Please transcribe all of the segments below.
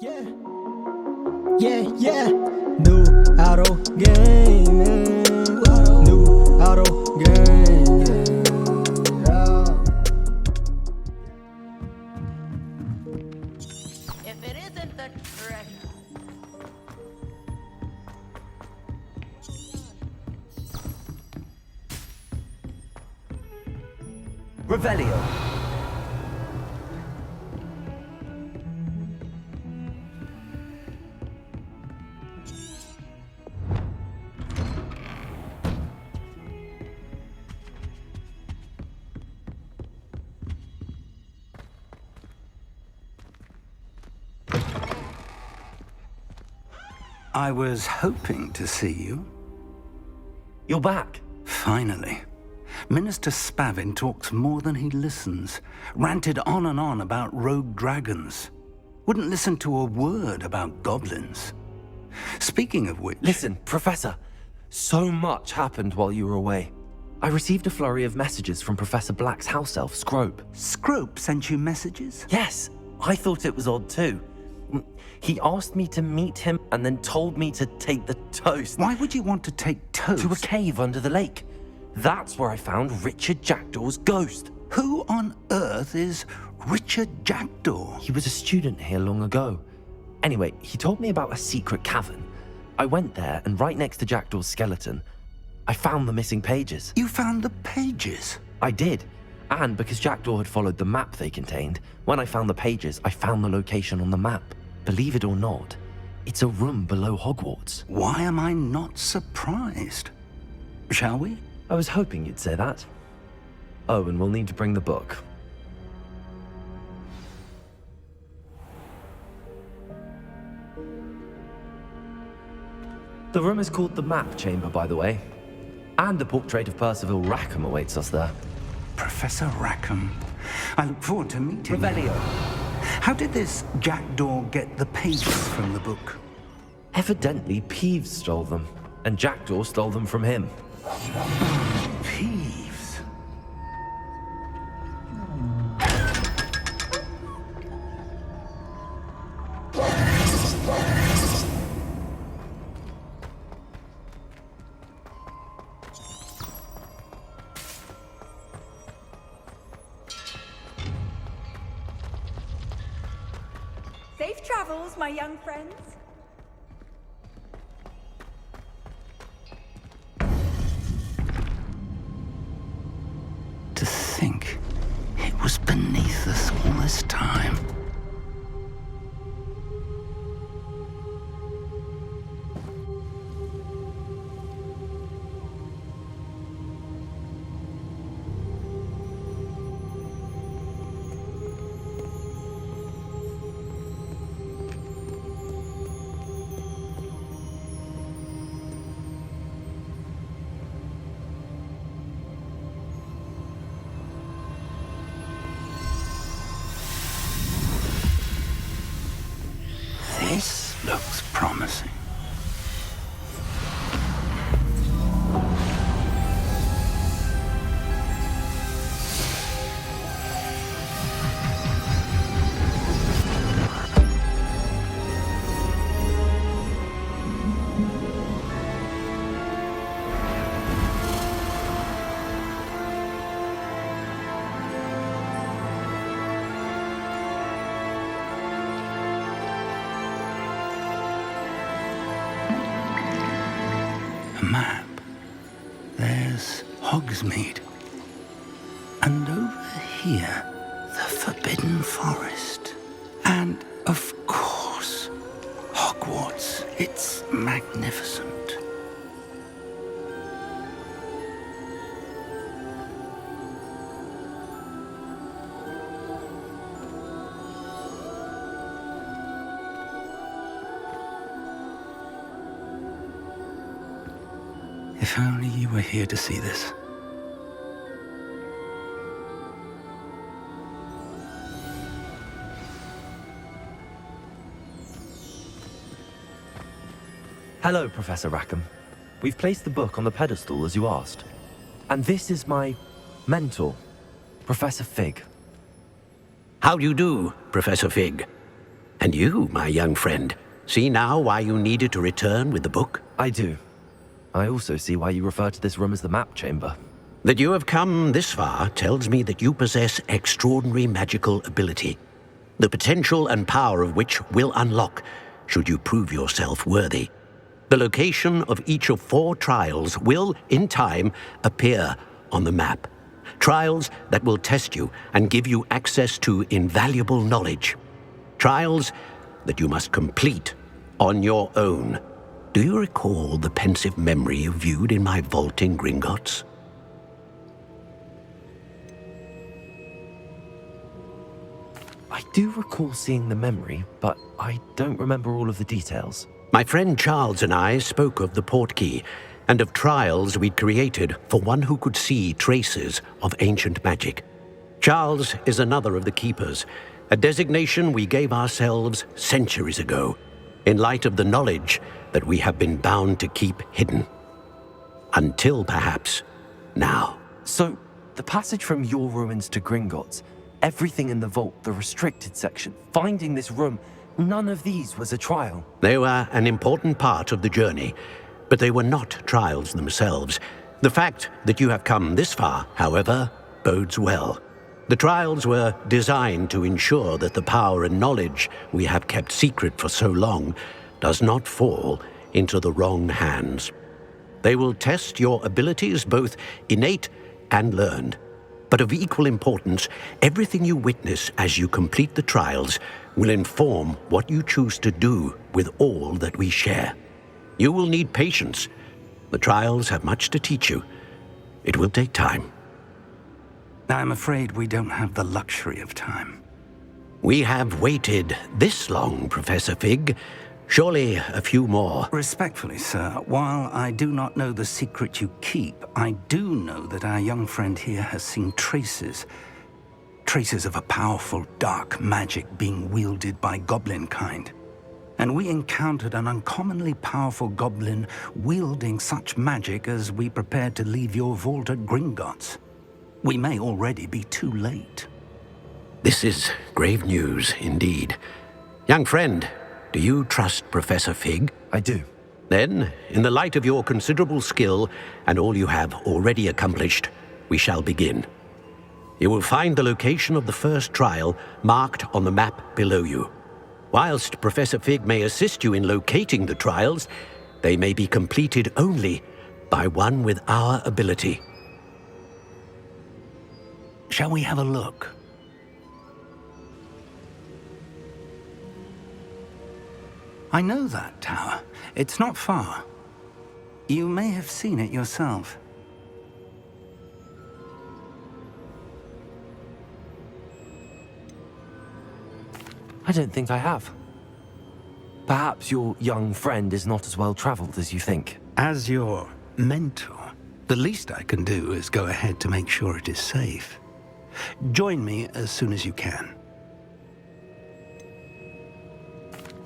Yeah, yeah, yeah. New auto gaming. New auto gaming. If it isn't the treasure. Revelio. I was hoping to see you. You're back. Finally. Minister Spavin talks more than he listens. Ranted on and on about rogue dragons. Wouldn't listen to a word about goblins. Speaking of which... Listen, Professor. So much happened while you were away. I received a flurry of messages from Professor Black's house elf, Scrope. Scrope sent you messages? Yes, I thought it was odd too. He asked me to meet him and then told me to take the toast. Why would you want to take toast? To a cave under the lake. That's where I found Richard Jackdaw's ghost. Who on earth is Richard Jackdaw? He was a student here long ago. Anyway, he told me about a secret cavern. I went there, and right next to Jackdaw's skeleton, I found the missing pages. You found the pages? I did. And because Jackdaw had followed the map they contained, when I found the pages, I found the location on the map. Believe it or not, it's a room below Hogwarts. Why am I not surprised? Shall we? I was hoping you'd say that. Oh, and we'll need to bring the book. The room is called the Map Chamber, by the way. And a portrait of Percival Rackham awaits us there. Professor Rackham. I look forward to meeting Revelio. you. How did this Jackdaw get the pages from the book? Evidently, Peeves stole them, and Jackdaw stole them from him. Peeves. Safe travels, my young friends. To think it was beneath us all this time. This looks promising. A map. There's Hogsmeade. And over here, the Forbidden Forest. And, of course, Hogwarts. It's magnificent. If only you were here to see this. Hello, Professor Rackham. We've placed the book on the pedestal as you asked. And this is my mentor, Professor Fig. How do you do, Professor Fig? And you, my young friend, see now why you needed to return with the book? I do. I also see why you refer to this room as the map chamber. That you have come this far tells me that you possess extraordinary magical ability, the potential and power of which will unlock should you prove yourself worthy. The location of each of 4 trials will, in time, appear on the map. Trials that will test you and give you access to invaluable knowledge. Trials that you must complete on your own. Do you recall the pensive memory you viewed in my vault in Gringotts? I do recall seeing the memory, but I don't remember all of the details. My friend Charles and I spoke of the portkey and of trials we'd created for one who could see traces of ancient magic. Charles is another of the keepers, a designation we gave ourselves centuries ago, in light of the knowledge that we have been bound to keep hidden. Until perhaps now. So, the passage from your ruins to Gringotts, everything in the vault, the restricted section, finding this room, none of these was a trial. They were an important part of the journey, but they were not trials themselves. The fact that you have come this far, however, bodes well. The trials were designed to ensure that the power and knowledge we have kept secret for so long does not fall into the wrong hands. They will test your abilities, both innate and learned. But of equal importance, everything you witness as you complete the trials will inform what you choose to do with all that we share. You will need patience. The trials have much to teach you. It will take time. I'm afraid we don't have the luxury of time. We have waited this long, Professor Fig. Surely a few more. Respectfully, sir, while I do not know the secret you keep, I do know that our young friend here has seen traces of a powerful dark magic being wielded by goblin kind. And we encountered an uncommonly powerful goblin wielding such magic as we prepared to leave your vault at Gringotts. We may already be too late. This is grave news indeed. Young friend, do you trust Professor Fig? I do. Then, in the light of your considerable skill and all you have already accomplished, we shall begin. You will find the location of the first trial marked on the map below you. Whilst Professor Fig may assist you in locating the trials, they may be completed only by one with our ability. Shall we have a look? I know that tower. It's not far. You may have seen it yourself. I don't think I have. Perhaps your young friend is not as well traveled as you think. As your mentor, the least I can do is go ahead to make sure it is safe. Join me as soon as you can.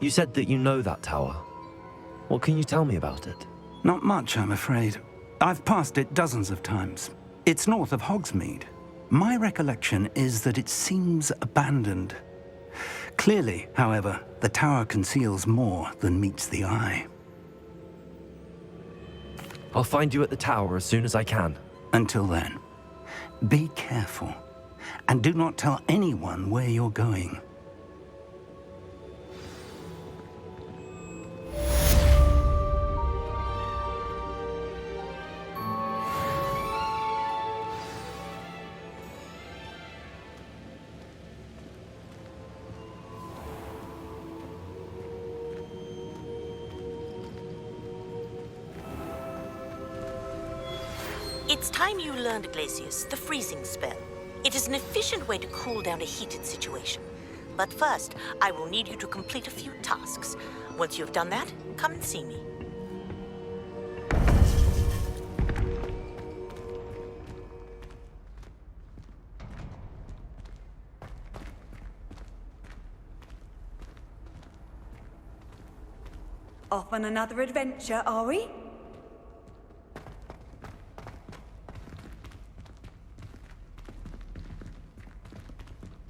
You said that you know that tower. What can you tell me about it? Not much, I'm afraid. I've passed it dozens of times. It's north of Hogsmeade. My recollection is that it seems abandoned. Clearly, however, the tower conceals more than meets the eye. I'll find you at the tower as soon as I can. Until then, be careful, and do not tell anyone where you're going. It's time you learned, Glacius, the freezing spell. It is an efficient way to cool down a heated situation. But first, I will need you to complete a few tasks. Once you have done that, come and see me. Off on another adventure, are we?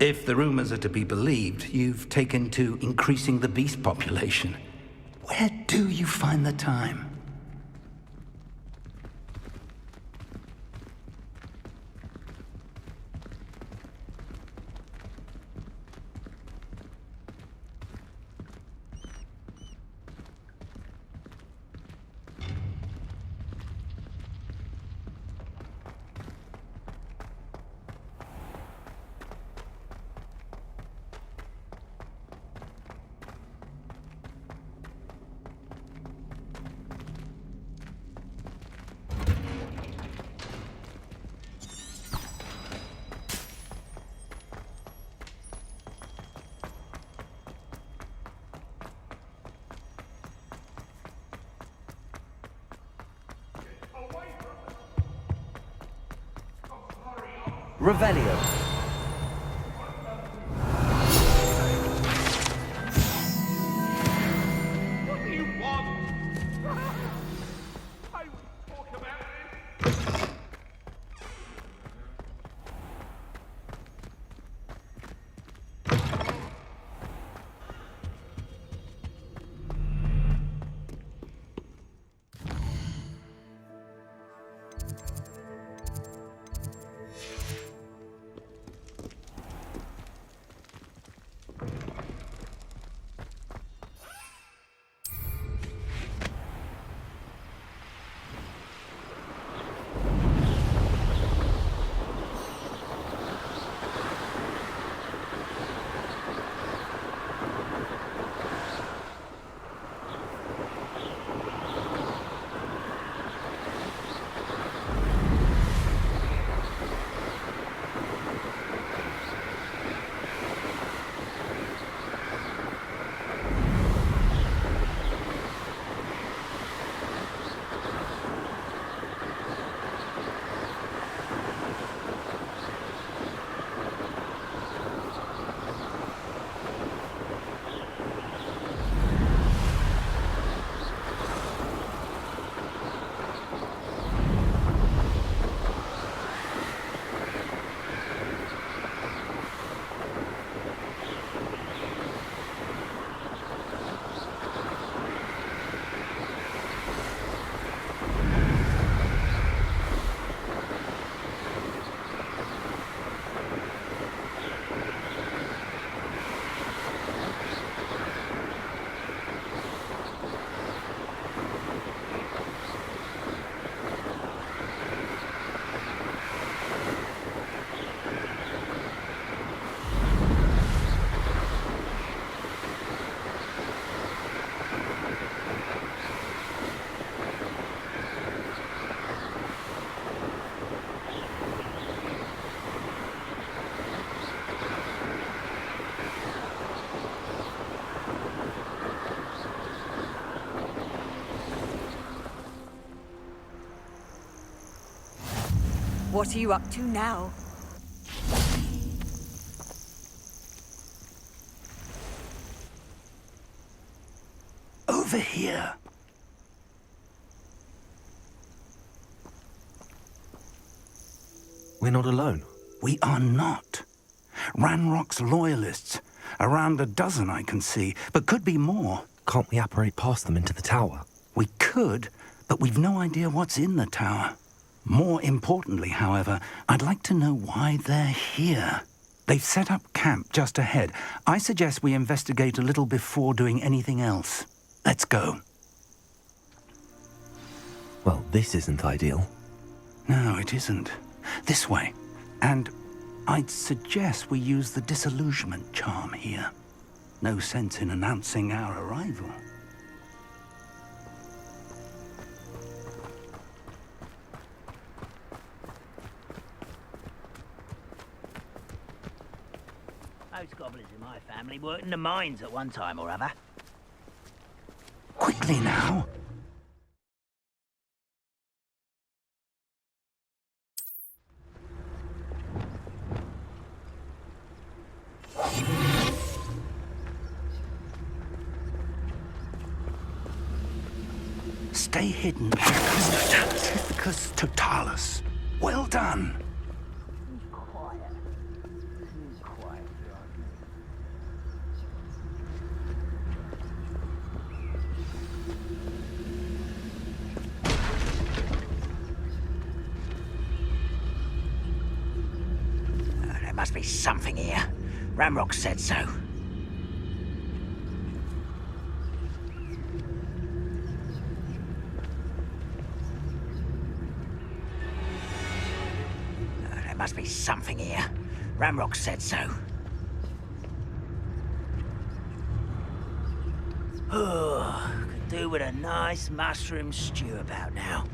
If the rumors are to be believed, you've taken to increasing the beast population. Where do you find the time? Revelio. What do you want? I would talk about this. What are you up to now? Over here. We're not alone. We are not. Ranrock's loyalists. Around a dozen I can see, but could be more. Can't we apparate past them into the tower? We could, but we've no idea what's in the tower. More importantly, however, I'd like to know why they're here. They've set up camp just ahead. I suggest we investigate a little before doing anything else. Let's go. Well, this isn't ideal. No, it isn't. This way. And I'd suggest we use the disillusionment charm here. No sense in announcing our arrival. Those goblins in my family worked in the mines at one time or other. Quickly now. Stay hidden. Pacificus totalis. Well done. Quiet. Quiet. must be something here. Ramrock said so. There must be something here. Ramrock said so. Oh, could do with a nice mushroom stew about now.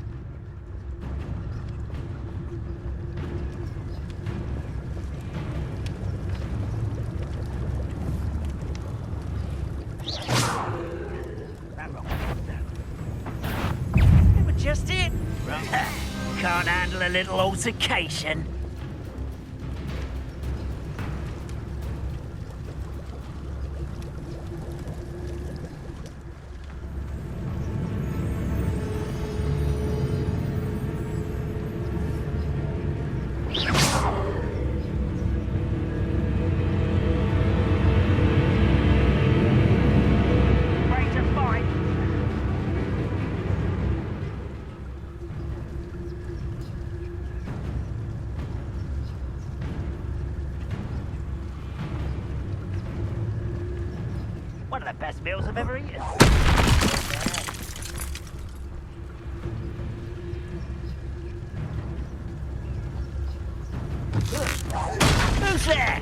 They were just it. Can't handle a little altercation. One of the best meals I've ever eaten. Who's there?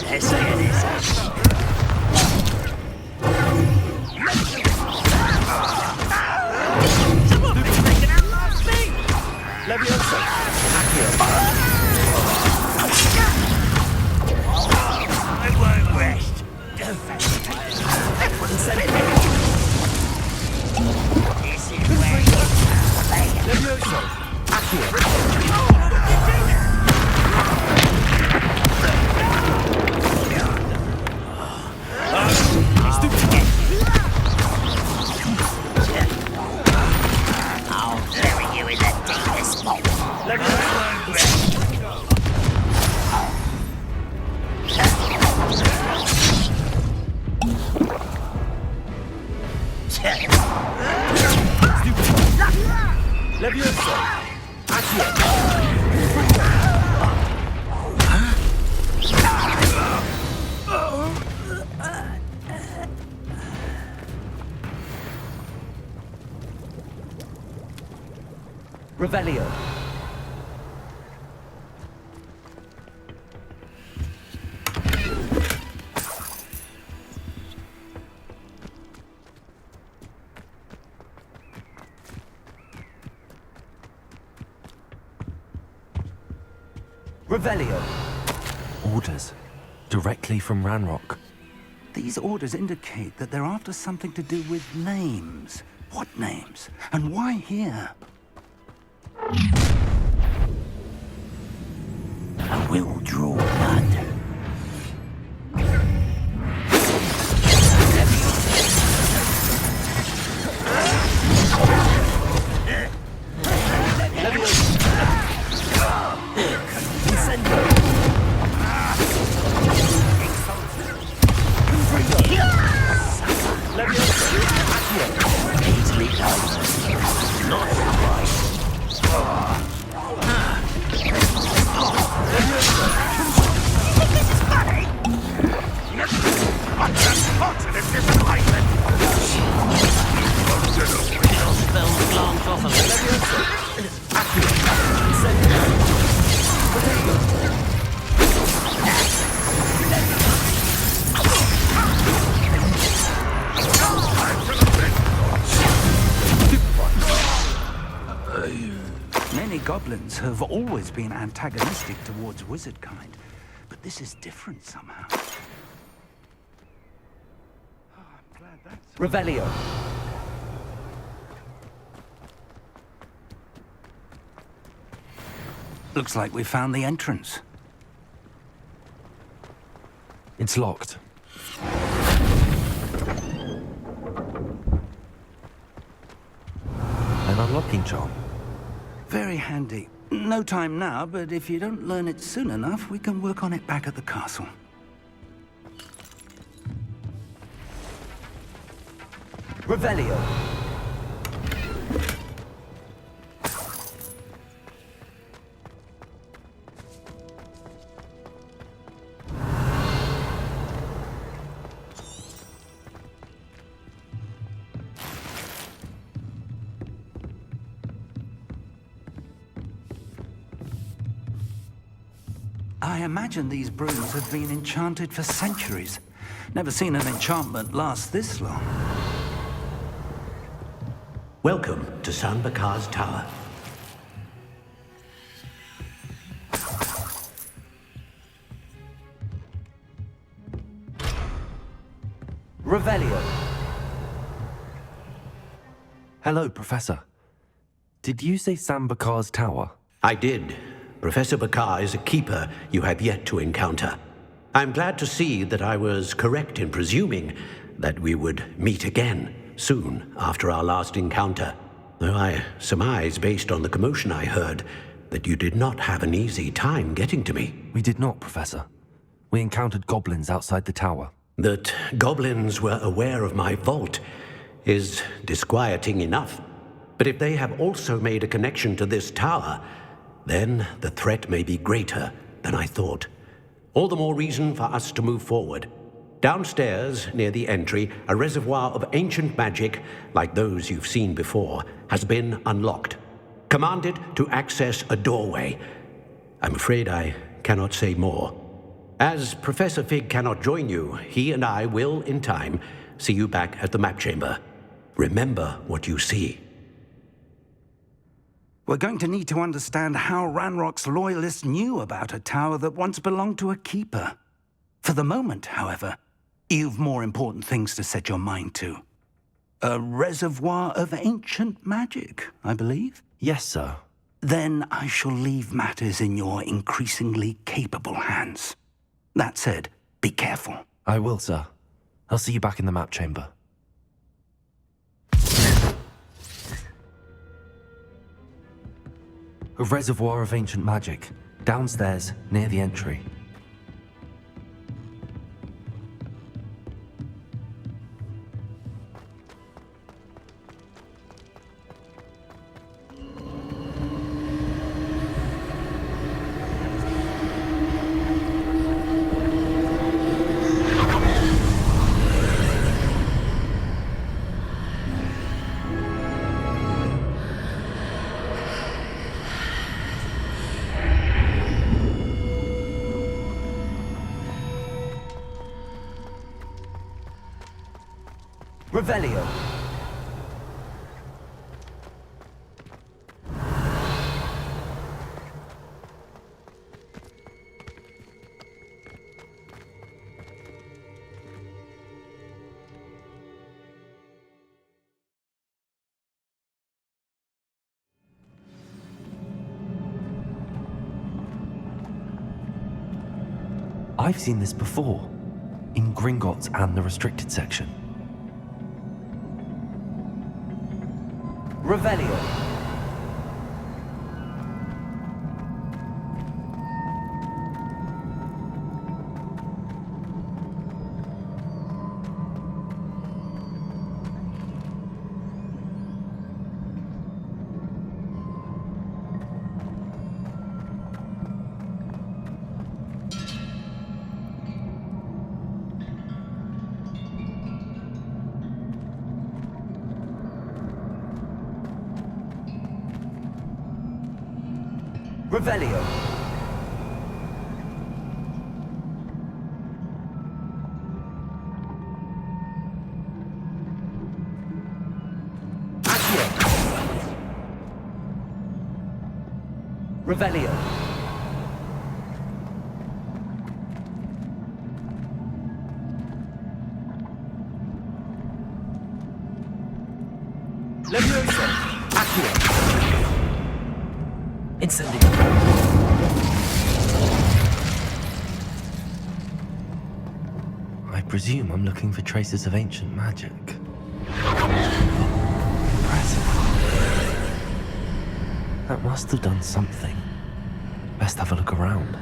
Let's get this. I won't rest. This is where I'll bury you in the deepest spot. I won't rest. Revelio. Revelio. Orders. Directly from Ranrock. These orders indicate that they're after something to do with names. What names? And why here? I will draw blood. Many goblins have always been antagonistic towards wizard kind, but this is different somehow. Oh, I'm glad that's... Revelio. Looks like we found the entrance. It's locked. An unlocking charm. Very handy, No time now, but if you don't learn it soon enough, we can work on it back at the castle. Revelio. I imagine these brooms have been enchanted for centuries. Never seen an enchantment last this long. Welcome to Sanbakar's Tower. Revelio. Hello, Professor. Did you say Sambakar's tower? I did. Professor Bakar is a keeper you have yet to encounter. I'm glad to see that I was correct in presuming that we would meet again soon after our last encounter, though I surmise, based on the commotion I heard, that you did not have an easy time getting to me. We did not, Professor. We encountered goblins outside the tower. That goblins were aware of my vault is disquieting enough. But if they have also made a connection to this tower, then the threat may be greater than I thought. All the more reason for us to move forward. Downstairs, near the entry, a reservoir of ancient magic, like those you've seen before, has been unlocked. Commanded to access a doorway. I'm afraid I cannot say more. As Professor Fig cannot join you, he and I will, in time, see you back at the map chamber. Remember what you see. We're going to need to understand how Ranrock's loyalists knew about a tower that once belonged to a keeper. For the moment, however, you've more important things to set your mind to. A reservoir of ancient magic, I believe? Yes, sir. Then I shall leave matters in your increasingly capable hands. That said, be careful. I will, sir. I'll see you back in the map chamber. A reservoir of ancient magic, downstairs, near the entry. Revelio. I've seen this before, in Gringotts and the restricted section. Revelio. Revelio. Accio. Revelio. Levioso. Accio. Incendio. I presume I'm looking for traces of ancient magic. Impressive. That must have done something. Best have a look around.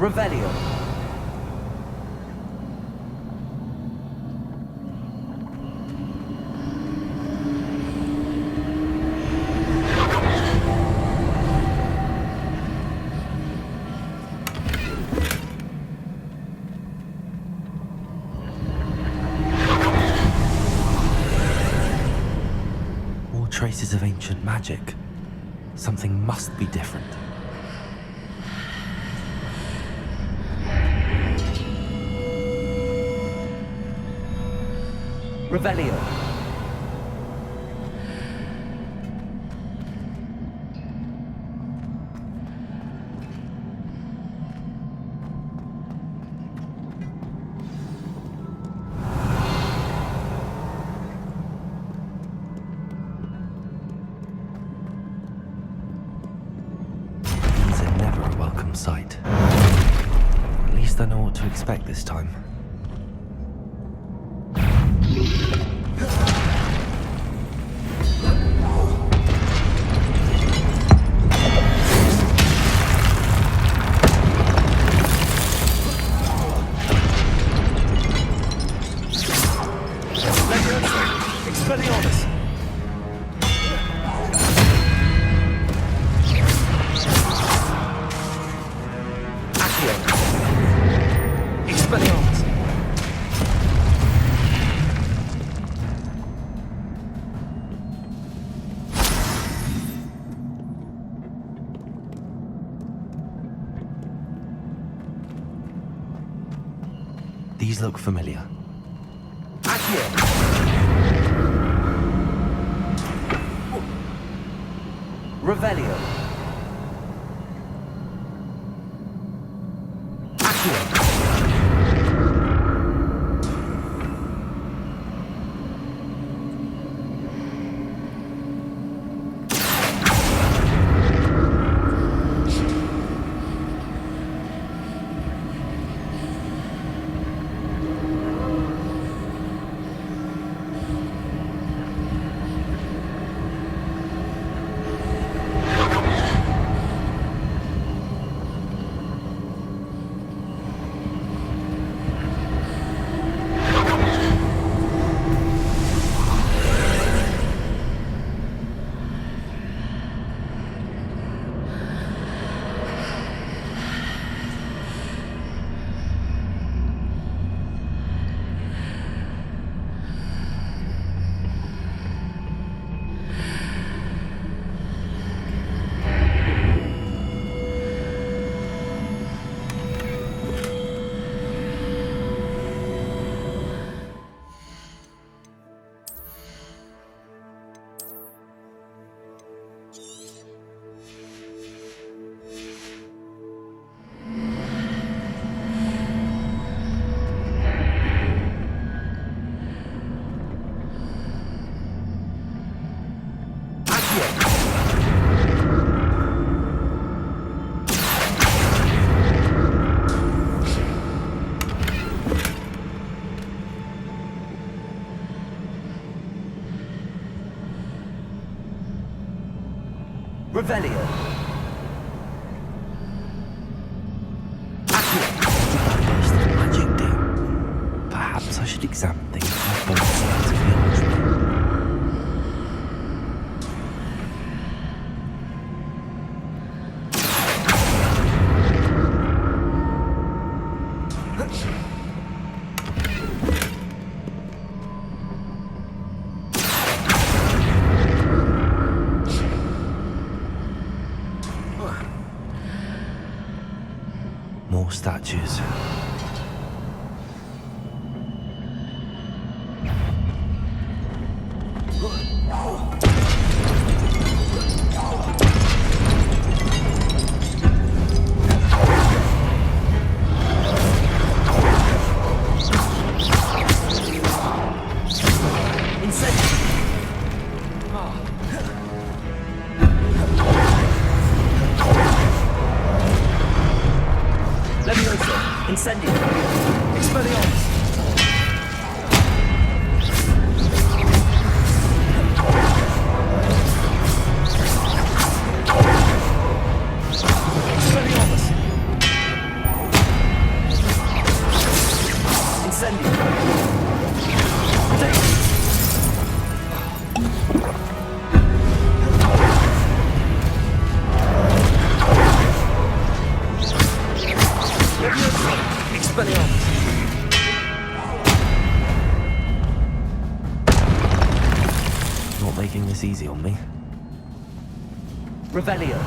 Revelio. More traces of ancient magic. Something must be different. Revelio. These are never a welcome sight. At least I know what to expect this time. These look familiar. Revelio. Revelio. Burst of magic do? Perhaps I should examine things from both sides of the archway. More statues. Incendio. Expelliarmus. Expelliarmus. Incendio. Take. Expelliarmus. Not making this easy on me. Revelio.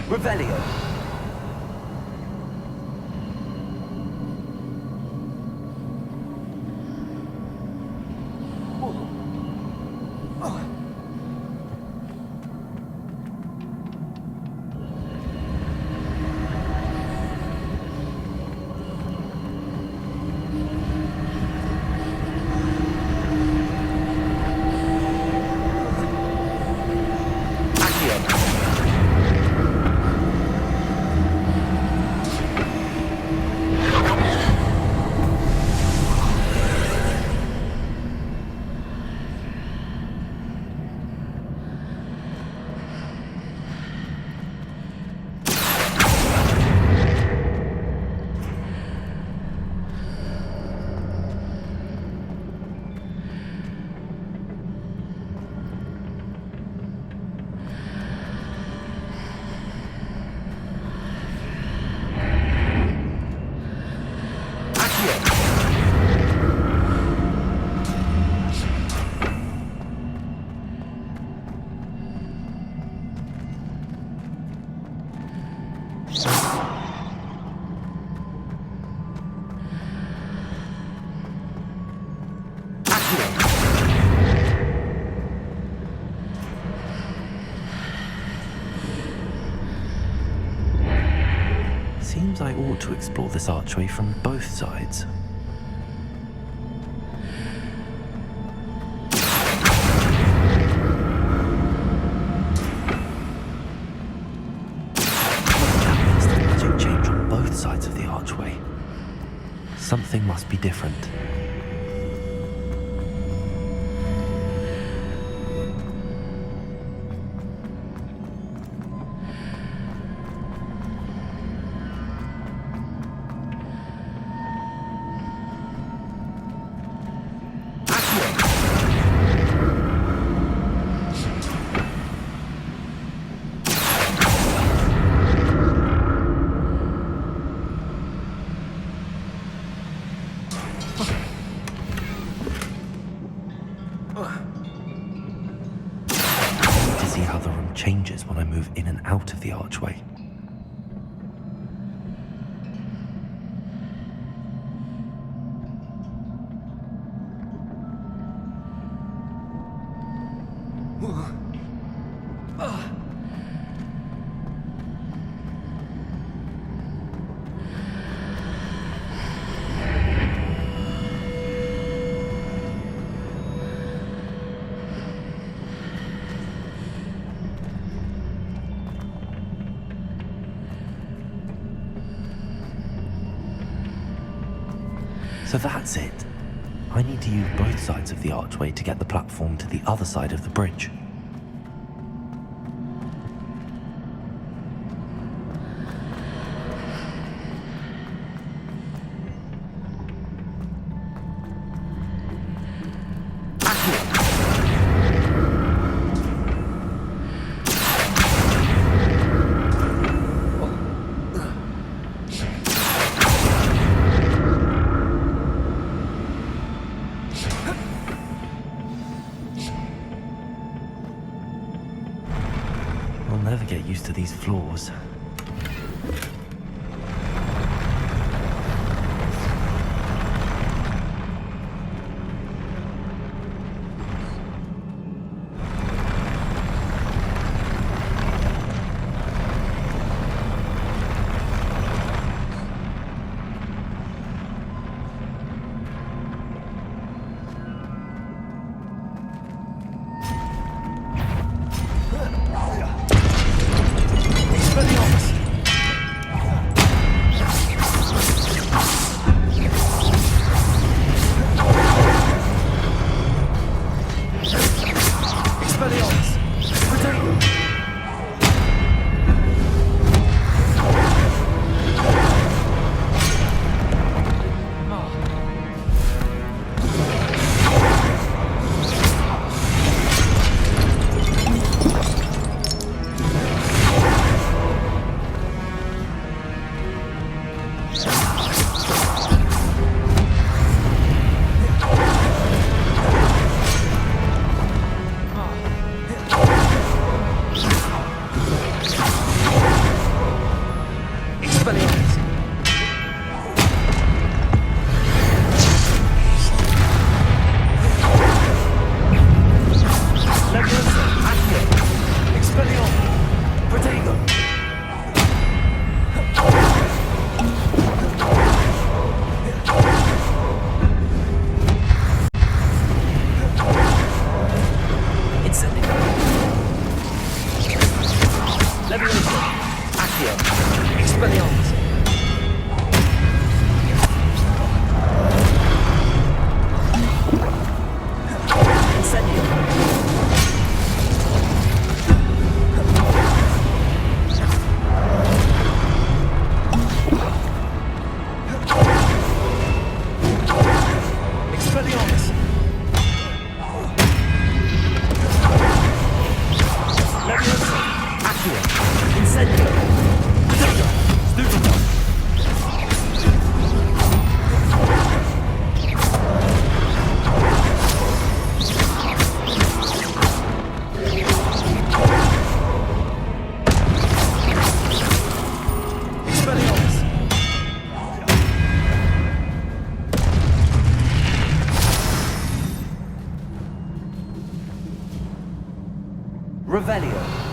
Revelio. Seems I ought to explore this archway from both sides. That burst of magic change on both sides of the archway. Something must be different. To see how the room changes when I move in and out of the archway. So that's it. I need to use both sides of the archway to get the platform to the other side of the bridge. I'll never get used to these floors. Revelio.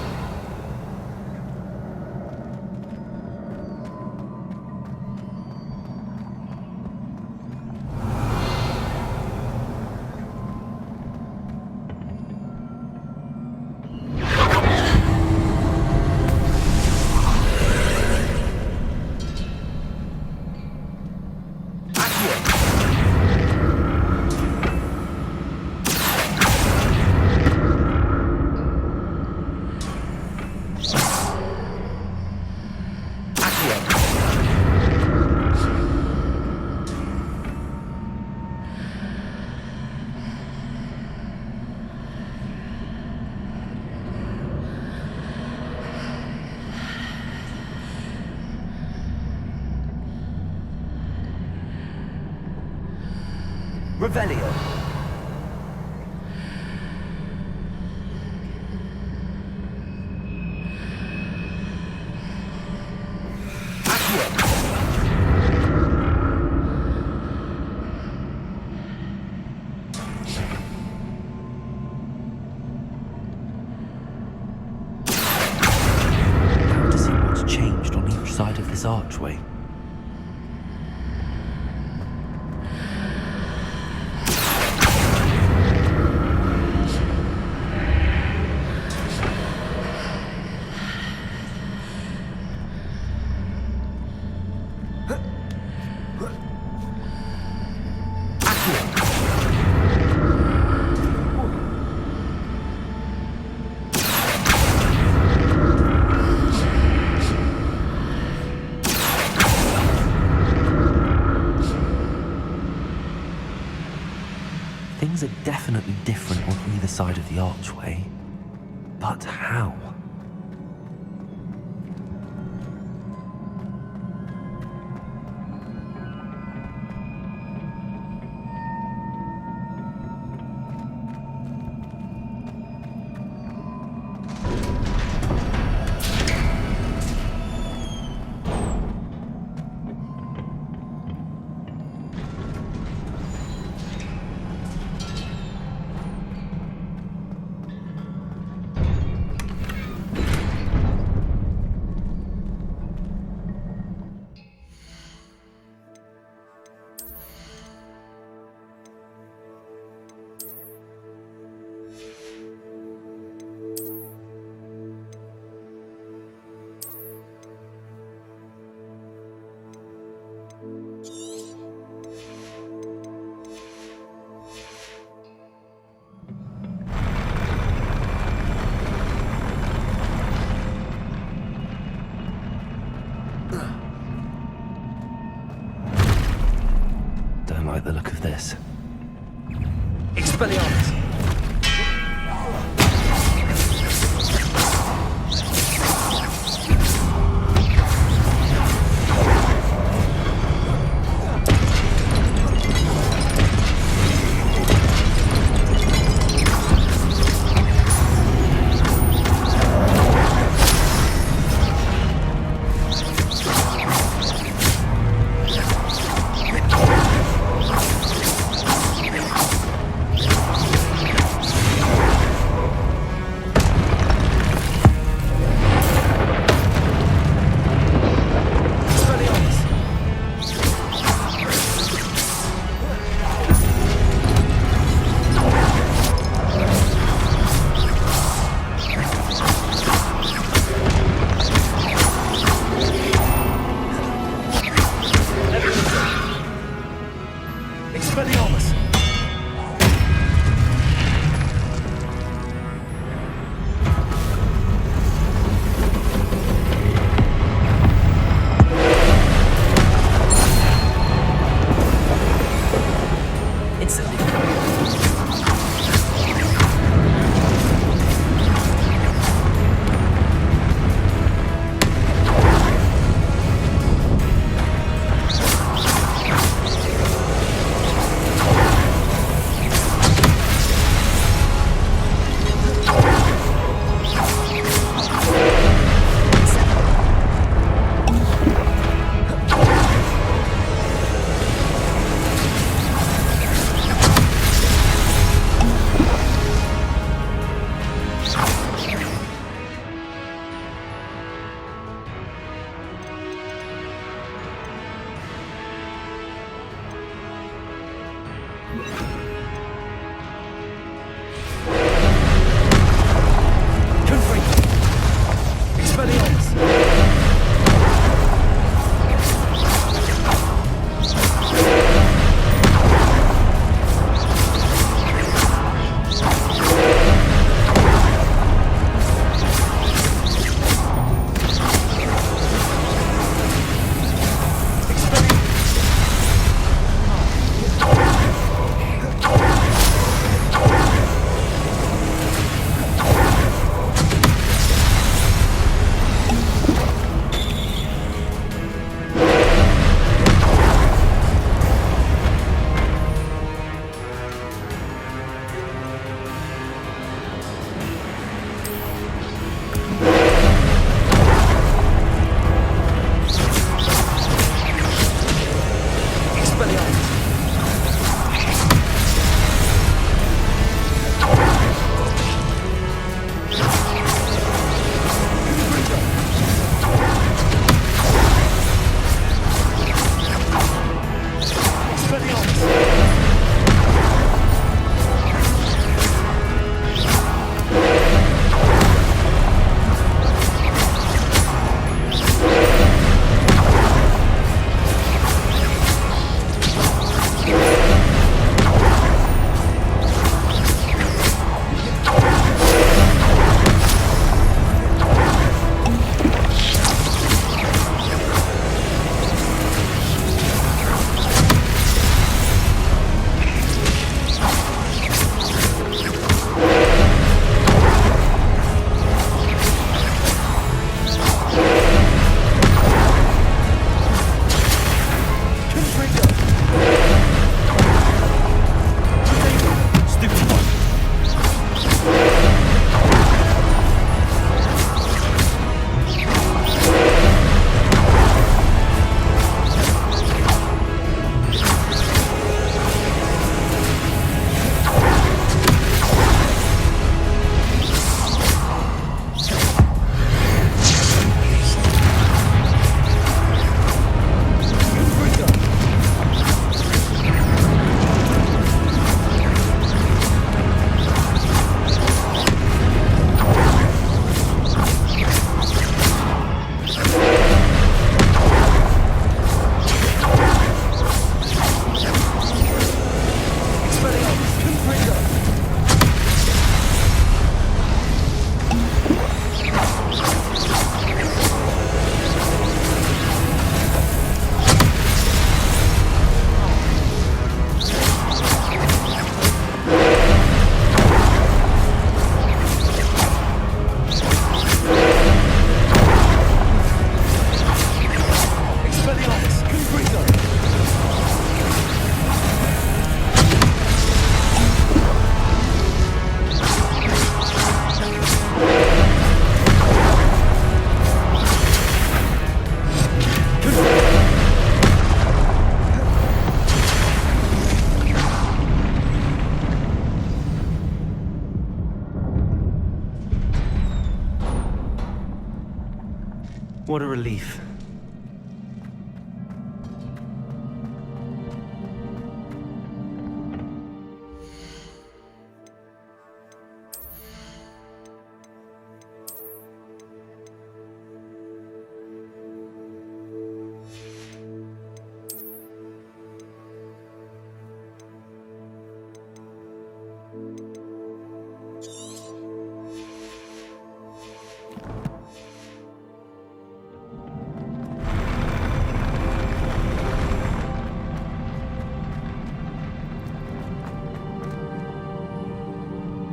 Revelio. archway. Things are definitely different on either side of the archway. But how? Don't like the look of this. Expelliarmus! What a relief.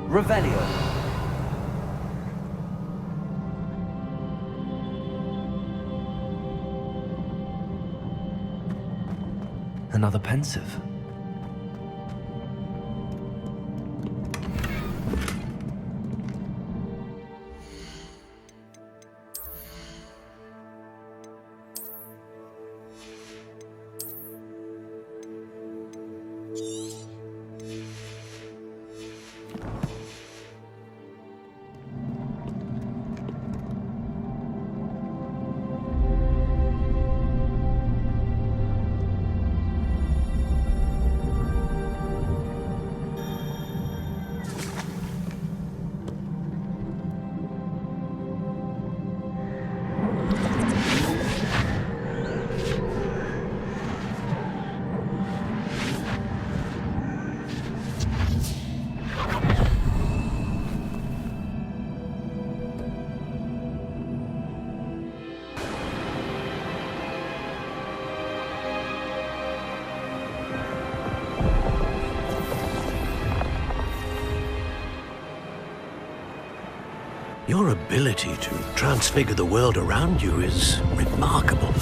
Revelio. Another pensive. Your ability to transfigure the world around you is remarkable.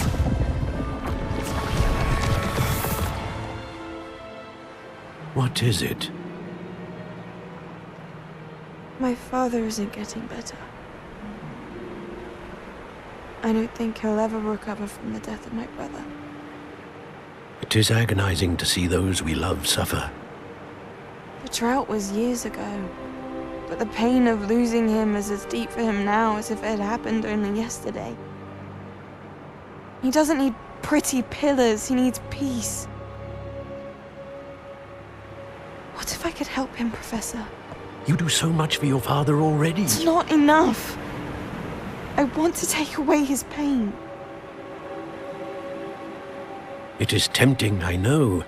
What is it? My father isn't getting better. I don't think he'll ever recover from the death of my brother. It is agonizing to see those we love suffer. The drought was years ago, but the pain of losing him is as deep for him now as if it had happened only yesterday. He doesn't need pretty pillars, he needs peace. What if I could help him, Professor? You do so much for your father already. It's not enough. I want to take away his pain. It is tempting, I know,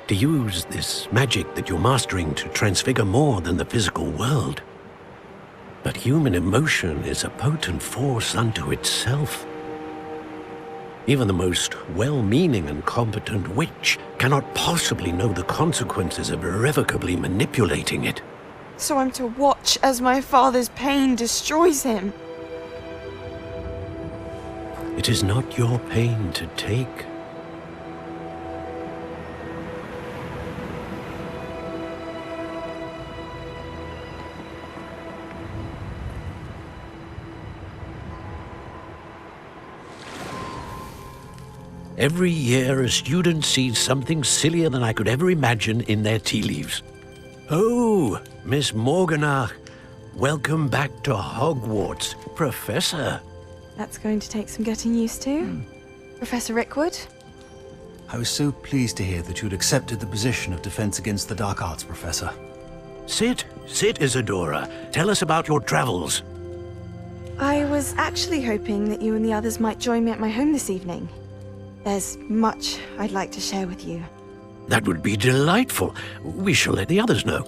to use this magic that you're mastering to transfigure more than the physical world. But human emotion is a potent force unto itself. Even the most well-meaning and competent witch cannot possibly know the consequences of irrevocably manipulating it. So I'm to watch as my father's pain destroys him. It is not your pain to take. Every year, a student sees something sillier than I could ever imagine in their tea leaves. Oh, Miss Morganach, welcome back to Hogwarts, Professor. That's going to take some getting used to. Professor Rickwood? I was so pleased to hear that you'd accepted the position of Defense Against the Dark Arts, Professor. Sit, Isadora. Tell us about your travels. I was actually hoping that you and the others might join me at my home this evening. There's much I'd like to share with you. That would be delightful. We shall let the others know.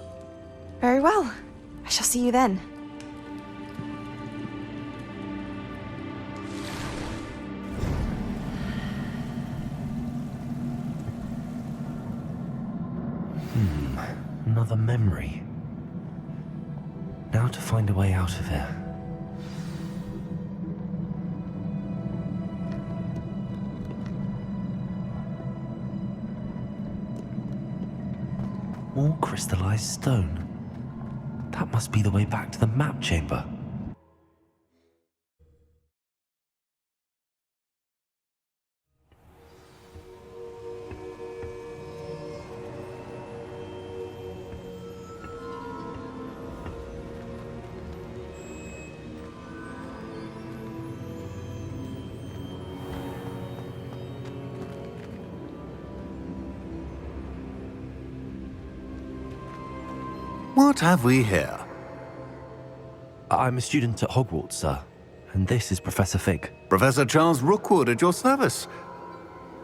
Very well. I shall see you then. Another memory. Now to find a way out of here. More crystallized stone. That must be the way back to the map chamber. What have we here? I'm a student at Hogwarts, sir. And this is Professor Fig. Professor Charles Rookwood at your service.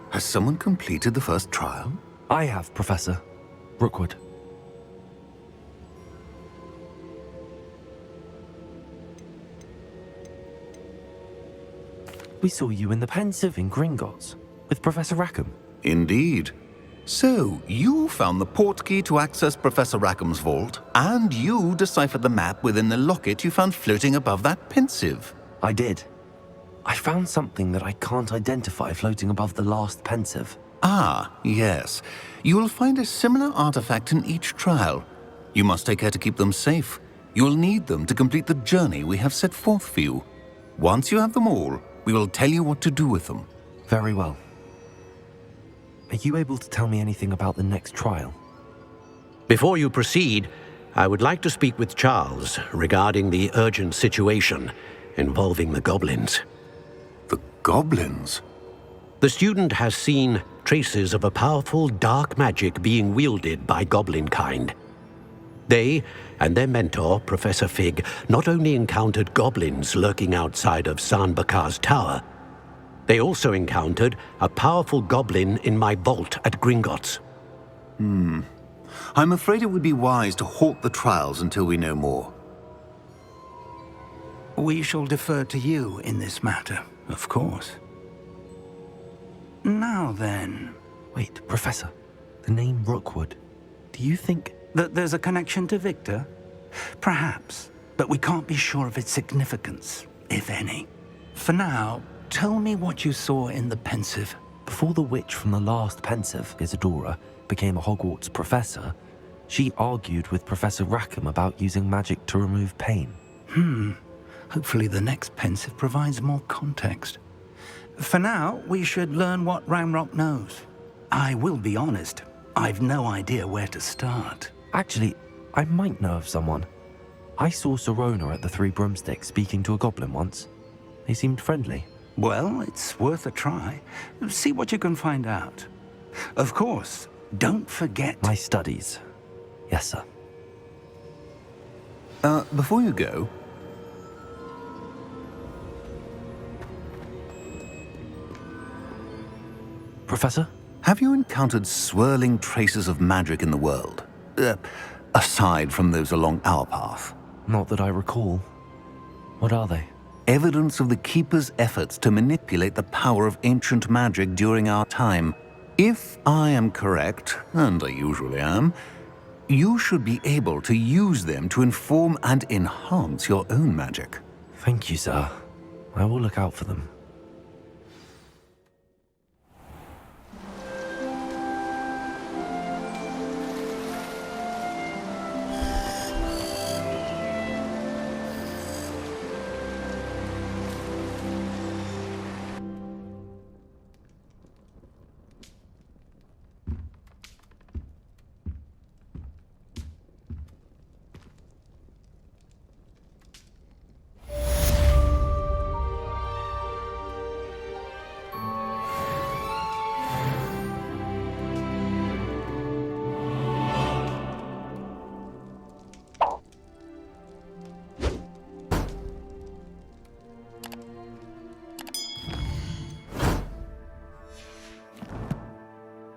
Has someone completed the first trial? I have, Professor Rookwood. We saw you in the Pensive in Gringotts with Professor Rackham. Indeed. So, you found the portkey to access Professor Rackham's vault, and you deciphered the map within the locket you found floating above that Pensive. I did. I found something that I can't identify floating above the last Pensive. Ah, yes. You will find a similar artifact in each trial. You must take care to keep them safe. You will need them to complete the journey we have set forth for you. Once you have them all, we will tell you what to do with them. Very well. Are you able to tell me anything about the next trial? Before you proceed, I would like to speak with Charles regarding the urgent situation involving the goblins. The goblins? The student has seen traces of a powerful dark magic being wielded by goblin kind. They and their mentor, Professor Fig, not only encountered goblins lurking outside of Sanbakar's tower, they also encountered a powerful goblin in my vault at Gringotts. I'm afraid it would be wise to halt the trials until we know more. We shall defer to you in this matter, of course. Now then... Wait, Professor. The name Rookwood. Do you think... that there's a connection to Victor? Perhaps, but we can't be sure of its significance, if any. For now, tell me what you saw in the Pensive. Before the witch from the last Pensive, Isadora, became a Hogwarts professor, she argued with Professor Rackham about using magic to remove pain. Hopefully the next Pensive provides more context. For now, we should learn what Ranrock knows. I will be honest, I've no idea where to start. Actually, I might know of someone. I saw Serona at the Three Broomsticks speaking to a goblin once. They seemed friendly. Well, it's worth a try. See what you can find out. Of course, don't forget... My studies. Yes, sir. Before you go... Professor? Have you encountered swirling traces of magic in the world? Aside from those along our path? Not that I recall. What are they? Evidence of the Keeper's efforts to manipulate the power of ancient magic during our time. If I am correct, and I usually am, you should be able to use them to inform and enhance your own magic. Thank you, sir. I will look out for them.